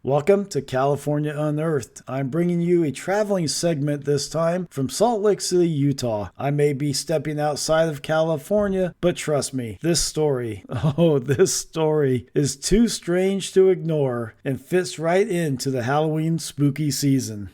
Welcome to California Unearthed. I'm bringing you a traveling segment this time from Salt Lake City, Utah. I may be stepping outside of California, but trust me, this story is too strange to ignore and fits right into the Halloween spooky season.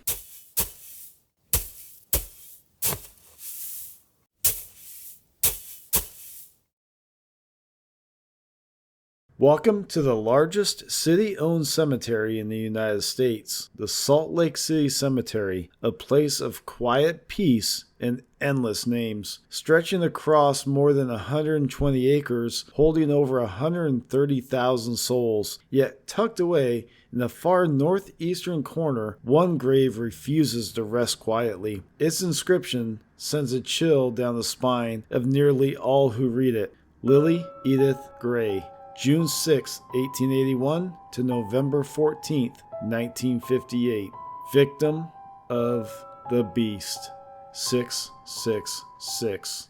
Welcome to the largest city-owned cemetery in the United States, the Salt Lake City Cemetery, a place of quiet peace and endless names, stretching across more than 120 acres, holding over 130,000 souls. Yet tucked away in the far northeastern corner, one grave refuses to rest quietly. Its inscription sends a chill down the spine of nearly all who read it. Lilly Edith Gray. June 6, 1881 to November 14, 1958. Victim of the Beast. 666.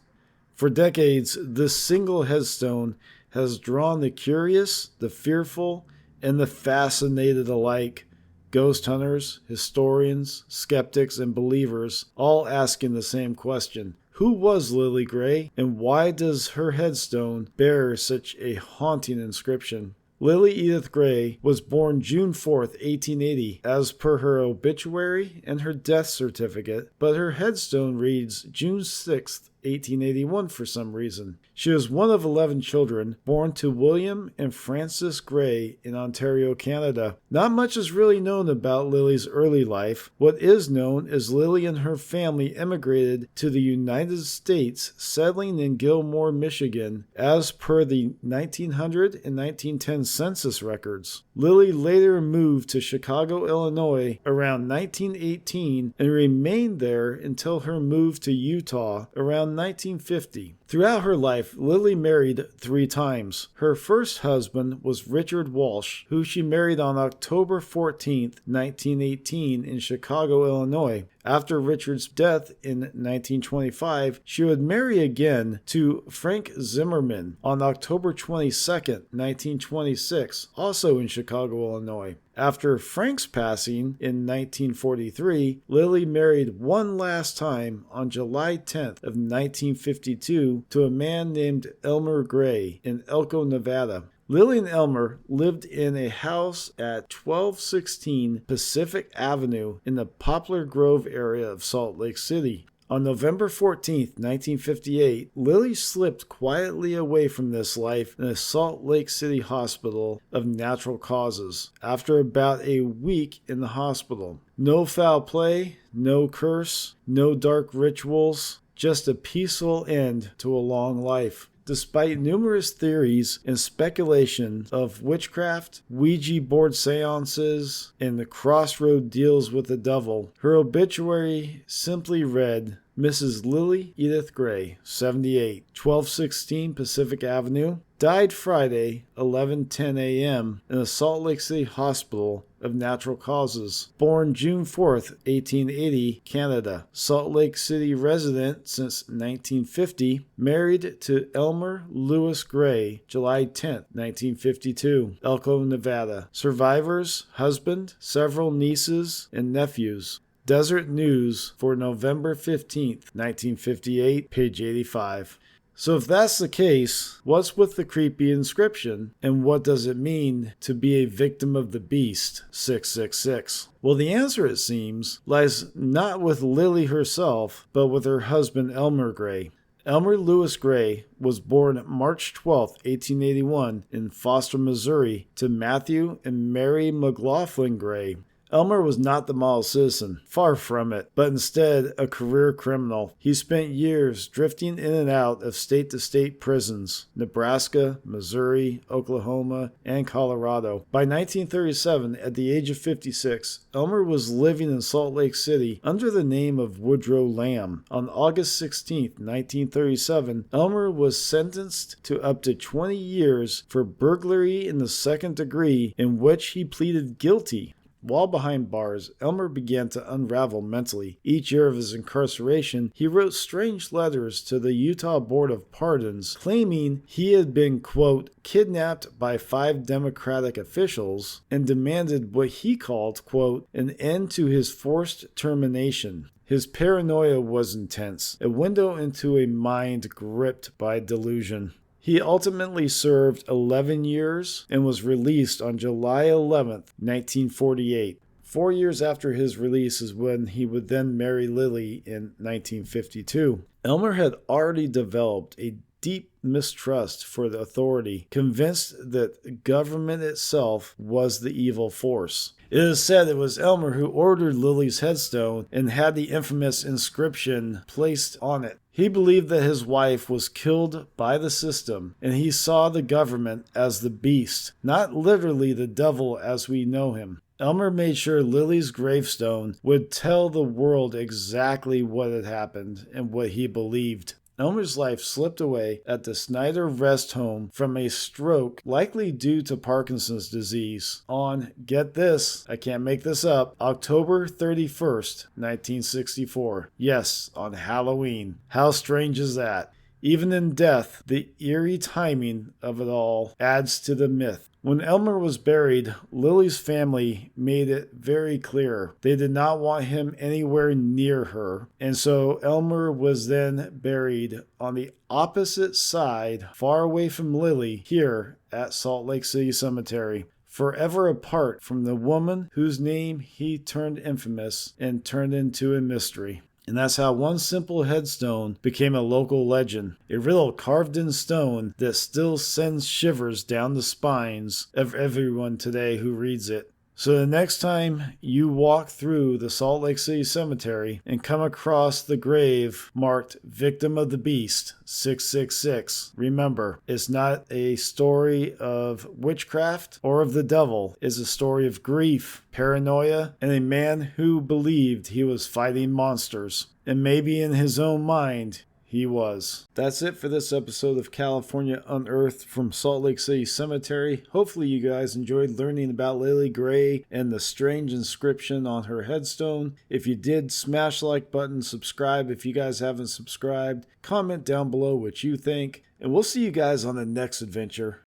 For decades, this single headstone has drawn the curious, the fearful, and the fascinated alike. Ghost hunters, historians, skeptics, and believers all asking the same question. Who was Lilly Gray, and why does her headstone bear such a haunting inscription? Lilly Edith Gray was born June 4, 1880, as per her obituary and her death certificate, but her headstone reads June 6, 1881 for some reason. She was one of 11 children, born to William and Frances Gray in Ontario, Canada. Not much is really known about Lilly's early life. What is known is Lilly and her family emigrated to the United States, settling in Gilmore, Michigan, as per the 1900 and 1910 census records. Lilly later moved to Chicago, Illinois around 1918 and remained there until her move to Utah around 1950. Throughout her life, Lilly married 3 times. Her first husband was Richard Walsh, who she married on October 14, 1918 in Chicago, Illinois. After Richard's death in 1925, she would marry again to Frank Zimmerman on October 22, 1926, also in Chicago, Illinois. After Frank's passing in 1943, Lilly married one last time on July 10th of 1952 to a man named Elmer Gray in Elko, Nevada. Lilly and Elmer lived in a house at 1216 Pacific Avenue in the Poplar Grove area of Salt Lake City. On November 14, 1958, Lilly slipped quietly away from this life in a Salt Lake City hospital of natural causes after about a week in the hospital. No foul play, no curse, no dark rituals, just a peaceful end to a long life. Despite numerous theories and speculation of witchcraft, Ouija board seances, and the crossroad deals with the devil, her obituary simply read, Mrs. Lilly Edith Gray, 78, 1216 Pacific Avenue, died Friday, 11:10 a.m. in a Salt Lake City hospital of natural causes. Born June 4th, 1880, Canada. Salt Lake City resident since 1950. Married to Elmer Lewis Gray, July 10th, 1952. Elko, Nevada. Survivors, husband, several nieces and nephews. Desert News for November 15th, 1958, page 85. So if that's the case, what's with the creepy inscription, and what does it mean to be a victim of the beast, 666? Well, the answer, it seems, lies not with Lilly herself, but with her husband Elmer Gray. Elmer Lewis Gray was born March 12, 1881 in Foster, Missouri, to Matthew and Mary McLaughlin Gray. Elmer was not the model citizen, far from it, but instead a career criminal. He spent years drifting in and out of state-to-state prisons, Nebraska, Missouri, Oklahoma, and Colorado. By 1937, at the age of 56, Elmer was living in Salt Lake City under the name of Woodrow Lamb. On August 16, 1937, Elmer was sentenced to up to 20 years for burglary in the second degree, in which he pleaded guilty. While behind bars, Elmer began to unravel mentally. Each year of his incarceration, he wrote strange letters to the Utah Board of Pardons, claiming he had been, quote, kidnapped by 5 Democratic officials and demanded what he called, quote, an end to his forced termination. His paranoia was intense, a window into a mind gripped by delusion. He ultimately served 11 years and was released on July 11, 1948. 4 years after his release is when he would then marry Lilly in 1952. Elmer had already developed a deep mistrust for the authority, convinced that government itself was the evil force. It is said it was Elmer who ordered Lilly's headstone and had the infamous inscription placed on it. He believed that his wife was killed by the system, and he saw the government as the beast, not literally the devil as we know him. Elmer made sure Lilly's gravestone would tell the world exactly what had happened and what he believed. Elmer's life slipped away at the Snyder Rest Home from a stroke likely due to Parkinson's disease on, get this, I can't make this up, October 31st, 1964. Yes, on Halloween. How strange is that? Even in death, the eerie timing of it all adds to the myth. When Elmer was buried, Lilly's family made it very clear they did not want him anywhere near her, and so Elmer was then buried on the opposite side, far away from Lilly, here at Salt Lake City Cemetery, forever apart from the woman whose name he turned infamous and turned into a mystery. And that's how one simple headstone became a local legend, a riddle carved in stone that still sends shivers down the spines of everyone today who reads it. So the next time you walk through the Salt Lake City Cemetery and come across the grave marked Victim of the Beast 666, remember, it's not a story of witchcraft or of the devil. It's a story of grief, paranoia, and a man who believed he was fighting monsters. And maybe in his own mind, he was. That's it for this episode of California Unearthed from Salt Lake City Cemetery. Hopefully you guys enjoyed learning about Lilly Gray and the strange inscription on her headstone. If you did, smash the like button, subscribe if you guys haven't subscribed, comment down below what you think, and we'll see you guys on the next adventure.